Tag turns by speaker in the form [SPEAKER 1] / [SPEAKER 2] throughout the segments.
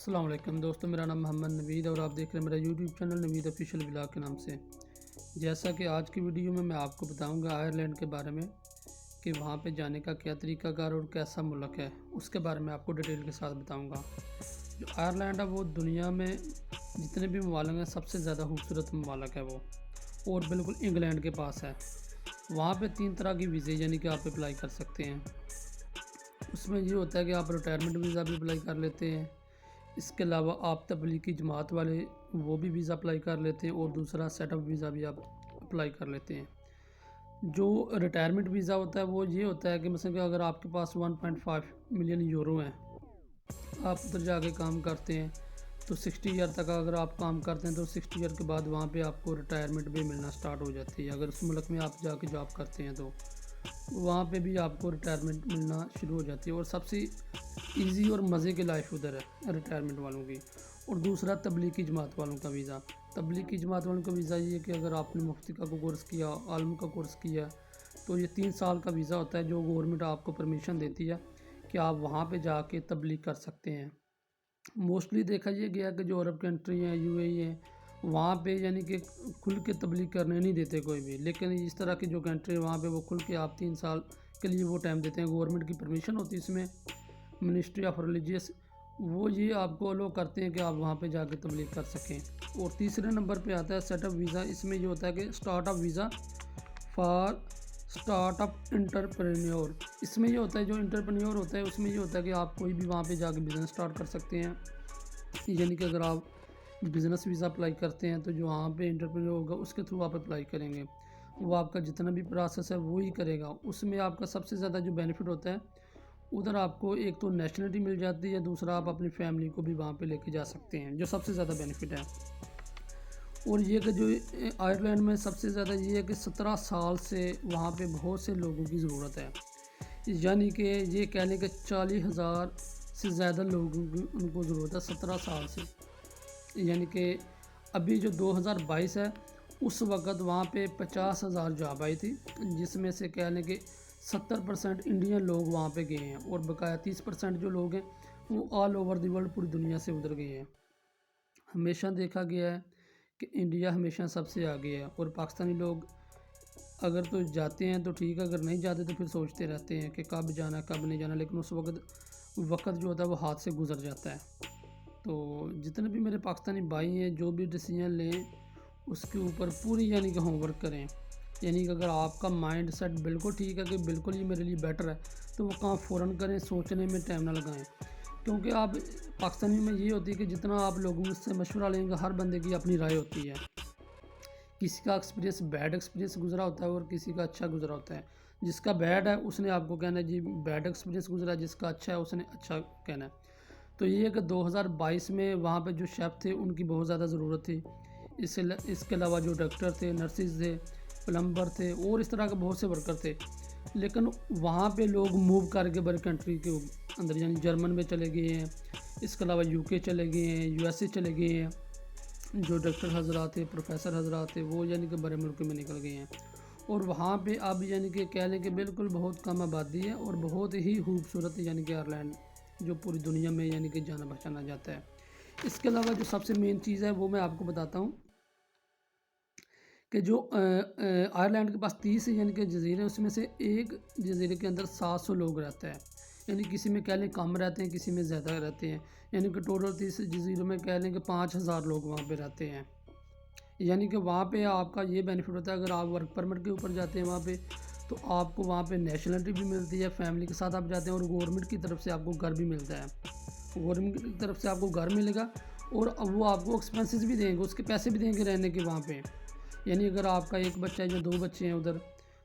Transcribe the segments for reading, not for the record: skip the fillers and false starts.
[SPEAKER 1] السلام علیکم دوستو، میرا نام محمد نوید اور آپ دیکھ رہے ہیں میرا یوٹیوب چینل نوید آفیشیل ولاگ کے نام سے۔ جیسا کہ آج کی ویڈیو میں آپ کو بتاؤں گا آئرلینڈ کے بارے میں کہ وہاں پہ جانے کا کیا طریقہ کار اور کیسا ملک ہے، اس کے بارے میں آپ کو ڈیٹیل کے ساتھ بتاؤں گا۔ جو آئرلینڈ ہے وہ دنیا میں جتنے بھی ممالک ہیں سب سے زیادہ خوبصورت ممالک ہے وہ، اور بالکل انگلینڈ کے پاس ہے۔ وہاں پہ 3 طرح کی ویزے یعنی کہ آپ اپلائی کر سکتے ہیں۔ اس میں یہ ہوتا ہے کہ آپ ریٹائرمنٹ ویزا بھی اپلائی کر لیتے ہیں، اس کے علاوہ آپ تبلیغی جماعت والے وہ بھی ویزا اپلائی کر لیتے ہیں، اور دوسرا سیٹ اپ ویزا بھی آپ اپلائی کر لیتے ہیں۔ جو ریٹائرمنٹ ویزا ہوتا ہے وہ یہ ہوتا ہے کہ مثلا کہ اگر آپ کے پاس 1.5 ملین یورو ہیں، آپ ادھر جا کے کام کرتے ہیں تو 60 ایئر تک اگر آپ کام کرتے ہیں تو 60 ایئر کے بعد وہاں پہ آپ کو ریٹائرمنٹ بھی ملنا سٹارٹ ہو جاتی ہے۔ اگر اس ملک میں آپ جا کے جاب کرتے ہیں تو وہاں پہ بھی آپ کو ریٹائرمنٹ ملنا شروع ہو جاتی ہے، اور سب سے ایزی اور مزے کی لائف ادھر ہے ریٹائرمنٹ والوں کی۔ اور دوسرا تبلیغی جماعت والوں کا ویزا۔ تبلیغی جماعت والوں کا ویزا یہ ہے کہ اگر آپ نے مفتی کا کورس کیا، عالم کا کورس کیا، تو یہ 3 سال کا ویزا ہوتا ہے جو گورنمنٹ آپ کو پرمیشن دیتی ہے کہ آپ وہاں پہ جا کے تبلیغ کر سکتے ہیں۔ موسٹلی دیکھا یہ گیا کہ جو عرب کنٹری ہیں، UAE ہیں، وہاں پہ یعنی کہ کھل کے تبلیغ کرنے نہیں دیتے کوئی بھی، لیکن اس طرح کی جو کنٹری وہاں پہ وہ کھل کے آپ 3 سال کے لیے وہ ٹائم دیتے ہیں، گورنمنٹ کی پرمیشن ہوتی ہے اس میں، منسٹری آف ریلیجیس، وہ یہ آپ کو الو کرتے ہیں کہ آپ وہاں پہ جا کے تبلیغ کر سکیں۔ اور تیسرے نمبر پہ آتا ہے سیٹ اپ ویزا۔ اس میں یہ ہوتا ہے کہ start up visa for start up entrepreneur. اس میں یہ ہوتا ہے جو انٹرپرینیور ہوتا ہے اس میں یہ ہوتا ہے کہ آپ کوئی بھی وہاں پہ جا کے بزنس سٹارٹ کر سکتے ہیں، یعنی کہ اگر آپ بزنس ویزا اپلائی کرتے ہیں تو جو وہاں پہ انٹرپرینیور ہوگا اس کے تھرو آپ اپلائی کریں گے، وہ آپ کا جتنا بھی پروسیس ہے وہی کرے گا۔ اس میں آپ کا سب سے زیادہ جو بینیفٹ ہوتا ہے ادھر آپ کو ایک تو نیشنلٹی مل جاتی ہے، دوسرا آپ اپنی فیملی کو بھی وہاں پہ لے کے جا سکتے ہیں، جو سب سے زیادہ بینیفٹ ہے۔ اور یہ کہ جو آئرلینڈ میں سب سے زیادہ یہ ہے کہ 17 سال سے وہاں پہ بہت سے لوگوں کی ضرورت ہے، یعنی کہ یہ کہہ لیں کہ 40,000 سے زیادہ لوگوں کی ان کو ضرورت ہے 17 سال سے، یعنی کہ ابھی جو 2022 ہے اس وقت وہاں پہ 50,000 جاب آئی تھی، جس میں سے کہہ لیں کہ 70% انڈین لوگ وہاں پہ گئے ہیں، اور بقایا 30% جو لوگ ہیں وہ آل اوور دی ورلڈ پوری دنیا سے ادھر گئے ہیں۔ ہمیشہ دیکھا گیا ہے کہ انڈیا ہمیشہ سب سے آگے ہے، اور پاکستانی لوگ اگر تو جاتے ہیں تو ٹھیک ہے، اگر نہیں جاتے تو پھر سوچتے رہتے ہیں کہ کب جانا کب نہیں جانا، لیکن اس وقت جو ہوتا ہے وہ ہاتھ سے گزر جاتا ہے۔ تو جتنے بھی میرے پاکستانی بھائی ہیں جو بھی ڈیسیجن لیں اس کے اوپر پوری یعنی کہ ہوم ورک کریں، یعنی کہ اگر آپ کا مائنڈ سیٹ بالکل ٹھیک ہے کہ بالکل یہ میرے لیے بیٹر ہے تو وہ کام فوراً کریں، سوچنے میں ٹائم نہ لگائیں، کیونکہ آپ پاکستانی میں یہ ہوتی ہے کہ جتنا آپ لوگوں سے مشورہ لیں گے ہر بندے کی اپنی رائے ہوتی ہے، کسی کا ایکسپیرینس بیڈ ایکسپیرینس گزرا ہوتا ہے اور کسی کا اچھا گزرا ہوتا ہے۔ جس کا بیڈ ہے اس نے آپ کو کہنا ہے جی بیڈ ایکسپیرینس گزرا، جس کا اچھا ہے اس نے اچھا کہنا ہے۔ تو یہ ہے کہ 2022 میں وہاں پہ جو شیف تھے ان کی بہت زیادہ ضرورت تھی، اس کے علاوہ جو ڈاکٹر تھے، نرسز تھے، پلمبر تھے، اور اس طرح کے بہت سے ورکر تھے، لیکن وہاں پہ لوگ موو کر کے بڑے کنٹری کے اندر یعنی جرمن میں چلے گئے ہیں، اس کے علاوہ UK چلے گئے ہیں، USA چلے گئے ہیں، جو ڈاکٹر حضرات تھے، پروفیسر حضرات تھے، وہ یعنی کہ بڑے ملک میں نکل گئے ہیں، اور وہاں پہ اب یعنی کہ کہہ لیں کہ بالکل بہت کم آبادی ہے، اور بہت ہی خوبصورت یعنی کہ آئرلینڈ جو پوری دنیا میں یعنی کہ جانا پہچانا جاتا ہے۔ اس کے علاوہ جو سب سے مین چیز ہے وہ میں آپ کو بتاتا ہوں کہ جو آئرلینڈ کے پاس 30 یعنی کہ جزیرے ہیں، اس میں سے ایک جزیرے کے اندر 700 لوگ رہتے ہیں، یعنی کسی میں کہہ لیں کم رہتے ہیں، کسی میں زیادہ رہتے ہیں، یعنی کہ ٹوٹل 30 جزیروں میں کہہ لیں کہ 5,000 لوگ وہاں پہ رہتے ہیں۔ یعنی کہ وہاں پہ آپ کا یہ بینیفٹ ہوتا ہے اگر آپ ورک پرمٹ کے اوپر جاتے ہیں وہاں پہ تو آپ کو وہاں پہ نیشنلٹی بھی ملتی ہے، فیملی کے ساتھ آپ جاتے ہیں، اور گورنمنٹ کی طرف سے آپ کو گھر بھی ملتا ہے، گورنمنٹ کی طرف سے آپ کو گھر ملے گا، اور وہ آپ کو ایکسپینسز بھی دیں گے، اس کے پیسے بھی دیں گے رہنے کے وہاں پہ، یعنی اگر آپ کا ایک بچہ ہے یا 2 بچے ہیں ادھر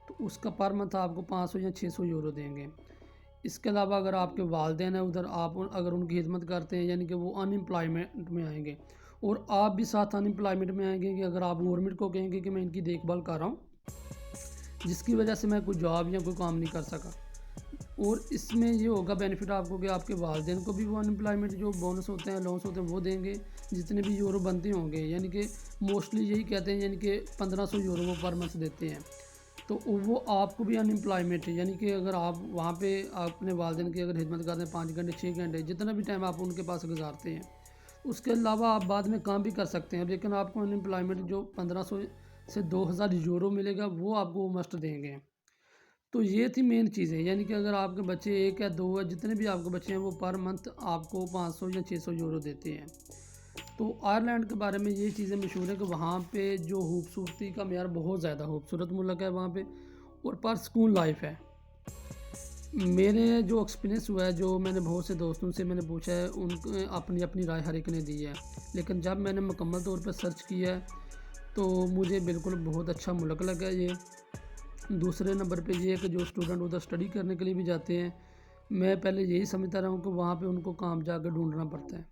[SPEAKER 1] تو اس کا پر منتھ آپ کو 500 یا 600 یورو دیں گے۔ اس کے علاوہ اگر آپ کے والدین ہیں ادھر، آپ اگر ان کی خدمت کرتے ہیں یعنی کہ وہ ان امپلائمنٹ میں آئیں گے، اور آپ بھی ساتھ ان امپلائمنٹ میں آئیں گے کہ اگر آپ گورنمنٹ کو کہیں گے کہ میں ان کی دیکھ بھال کر رہا ہوں جس کی وجہ سے میں کوئی جاب یا کوئی کام نہیں کر سکا، اور اس میں یہ ہوگا بینیفٹ آپ کو کہ آپ کے والدین کو بھی وہ ان امپلائمنٹ جو بونس ہوتے ہیں، لونس ہوتے ہیں وہ دیں گے، جتنے بھی یورو بنتے ہوں گے، یعنی کہ موسٹلی یہی کہتے ہیں یعنی کہ 1500 یورو وہ پر منتھ دیتے ہیں، تو وہ آپ کو بھی ان امپلائمنٹ یعنی کہ اگر آپ وہاں پہ اپنے والدین کی اگر خدمت کرتے ہیں 5 گھنٹے 6 گھنٹے جتنا بھی ٹائم آپ ان کے پاس گزارتے ہیں اس کے علاوہ آپ بعد میں کام بھی کر سکتے ہیں، لیکن آپ کو انمپلائمنٹ جو 1500 سے 2000 یورو ملے گا وہ آپ کو مسٹ دیں گے۔ تو یہ تھی مین چیزیں، یعنی کہ اگر آپ کے بچے 1 یا 2 ہے، جتنے بھی آپ کے بچے ہیں وہ پر منتھ آپ کو 500 یا 600 یورو دیتے ہیں۔ تو آئرلینڈ کے بارے میں یہ چیزیں مشہور ہیں کہ وہاں پہ جو خوبصورتی کا معیار بہت زیادہ خوبصورت ملک ہے وہاں پہ، اور پر سکون لائف ہے۔ میرے جو ایکسپیرینس ہوا ہے، جو میں نے بہت سے دوستوں سے میں نے پوچھا ہے، ان کو اپنی اپنی رائے ہر ایک نے دی ہے، لیکن جب میں نے مکمل طور پہ سرچ کیا ہے تو مجھے بالکل بہت اچھا ملک لگا یہ۔ دوسرے نمبر پہ یہ ہے کہ جو اسٹوڈنٹ ادھر اسٹڈی کرنے کے لیے بھی جاتے ہیں، میں پہلے یہی سمجھتا رہا ہوں کہ وہاں پہ ان کو کام جا کے ڈھونڈنا پڑتا ہے،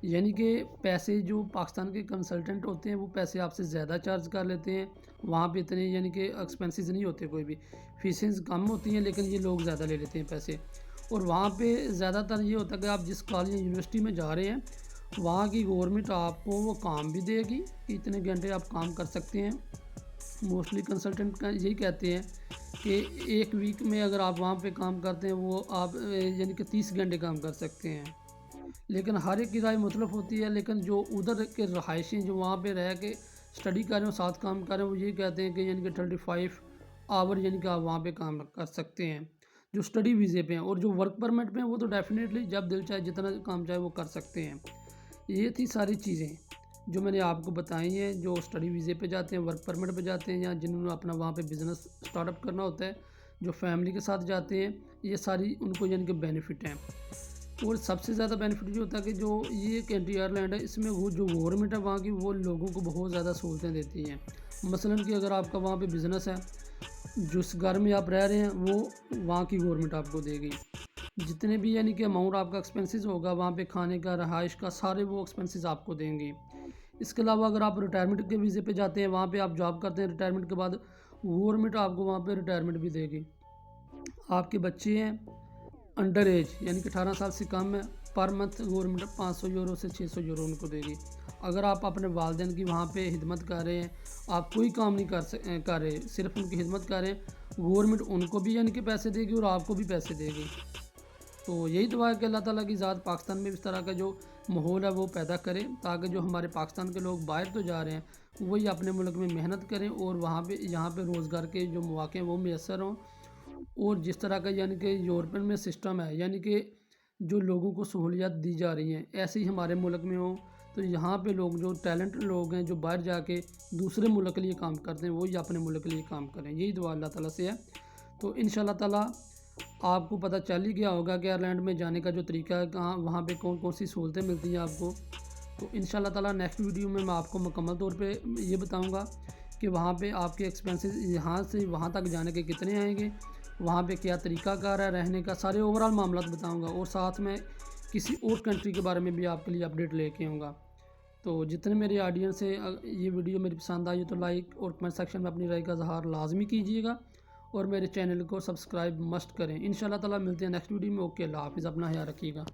[SPEAKER 1] یعنی کہ پیسے جو پاکستان کے کنسلٹنٹ ہوتے ہیں وہ پیسے آپ سے زیادہ چارج کر لیتے ہیں، وہاں پہ اتنے یعنی کہ ایکسپینسز نہیں ہوتے، کوئی بھی فیسز کم ہوتی ہیں، لیکن یہ لوگ زیادہ لے لیتے ہیں پیسے۔ اور وہاں پہ زیادہ تر یہ ہوتا ہے کہ آپ جس کالج یا یونیورسٹی میں جا رہے ہیں وہاں کی گورنمنٹ آپ کو وہ کام بھی دے گی کہ اتنے گھنٹے آپ کام کر سکتے ہیں۔ موسٹلی کنسلٹنٹ کا یہی کہتے ہیں کہ ایک ویک میں اگر آپ وہاں پہ کام کرتے ہیں وہ آپ یعنی کہ 30 گھنٹے کام کر سکتے ہیں، لیکن ہر ایک کی رائے مختلف ہوتی ہے۔ لیکن جو ادھر کے رہائشی جو وہاں پہ رہ کے اسٹڈی کر رہے ہیں، ساتھ کام کر رہے ہیں، وہ یہ کہتے ہیں کہ یعنی کہ 35 آور یعنی کہ آپ وہاں پہ کام کر سکتے ہیں جو اسٹڈی ویزے پہ ہیں، اور جو ورک پرمٹ پہ ہیں وہ تو ڈیفینیٹلی جب دل چاہے جتنا کام چاہے وہ کر سکتے ہیں۔ یہ تھی ساری چیزیں جو میں نے آپ کو بتائی ہیں، جو اسٹڈی ویزے پہ جاتے ہیں، ورک پرمٹ پہ جاتے ہیں، یا جنہوں نے اپنا وہاں پہ بزنس سٹارٹ اپ کرنا ہوتا ہے، جو فیملی کے ساتھ جاتے ہیں، یہ ساری ان کو یعنی کہ بینیفٹ ہیں۔ اور سب سے زیادہ بینیفٹ یہ ہوتا ہے کہ جو یہ کنٹری آئرلینڈ ہے، اس میں وہ جو گورنمنٹ ہے وہاں کی وہ لوگوں کو بہت زیادہ سہولتیں دیتی ہیں۔ مثلاً کہ اگر آپ کا وہاں پہ بزنس ہے، جس گھر میں آپ رہ رہے ہیں وہ وہاں کی گورنمنٹ آپ کو دے گی، جتنے بھی یعنی کہ اماؤنٹ آپ کا ایکسپینسز ہوگا وہاں پہ کھانے کا، رہائش کا، سارے وہ ایکسپینسز آپ کو دیں گی۔ اس کے علاوہ اگر آپ ریٹائرمنٹ کے ویزے پہ جاتے ہیں، وہاں پہ آپ جاب کرتے ہیں، ریٹائرمنٹ کے بعد گورنمنٹ آپ کو وہاں پہ ریٹائرمنٹ بھی دے گی۔ آپ کے بچے ہیں انڈر ایج یعنی کہ 18 سال سے کم ہے، پر منتھ گورنمنٹ 500 یورو سے 600 یورو ان کو دے گی۔ اگر آپ اپنے والدین کی وہاں پہ خدمت کر رہے ہیں، آپ کوئی کام نہیں کر رہے، صرف ان کی خدمت کر رہے ہیں، گورنمنٹ ان کو بھی یعنی کہ پیسے دے گی اور آپ کو بھی پیسے دے گی۔ تو یہی دعا ہے کہ اللہ تعالیٰ کی ذات پاکستان میں اس طرح کا جو ماحول ہے وہ پیدا کرے، تاکہ جو ہمارے پاکستان کے لوگ باہر تو جا رہے ہیں وہی اپنے ملک میں محنت کریں اور وہاں پہ یہاں پہ روزگار کے جو مواقع ہیں وہ میسر ہوں۔ اور جس طرح کا یعنی کہ یورپین میں سسٹم ہے، یعنی کہ جو لوگوں کو سہولیات دی جا رہی ہیں ایسے ہی ہمارے ملک میں ہوں، تو یہاں پہ لوگ جو ٹیلنٹ لوگ ہیں جو باہر جا کے دوسرے ملک کے لیے کام کرتے ہیں وہی اپنے ملک کے لیے کام کریں، یہی دعا اللہ تعالیٰ سے ہے۔ تو انشاءاللہ تعالیٰ آپ کو پتہ چل ہی گیا ہوگا کہ آئرلینڈ میں جانے کا جو طریقہ ہے، کہاں وہاں پہ کون کون سی سہولتیں ملتی ہیں آپ کو۔ تو انشاءاللہ تعالیٰ نیکسٹ ویڈیو میں آپ کو مکمل طور پہ یہ بتاؤں گا کہ وہاں پہ آپ کے ایکسپینسز یہاں سے وہاں تک جانے کے کتنے آئیں گے، وہاں پہ کیا طریقہ کار ہے رہنے کا، سارے اوورال معاملات بتاؤں گا، اور ساتھ میں کسی اور کنٹری کے بارے میں بھی آپ کے لیے اپڈیٹ لے کے آؤں گا۔ تو جتنے میرے آڈینس ہیں، یہ ویڈیو میری پسند آئی تو لائک اور کمنٹ سیکشن میں اپنی رائے کا اظہار لازمی کیجیے گا، اور میرے چینل کو سبسکرائب مسٹ کریں۔ انشاءاللہ تعالیٰ ملتے ہیں نیکسٹ ویڈیو میں۔ اوکے، اللہ حافظ، اپنا خیال رکھیے گا۔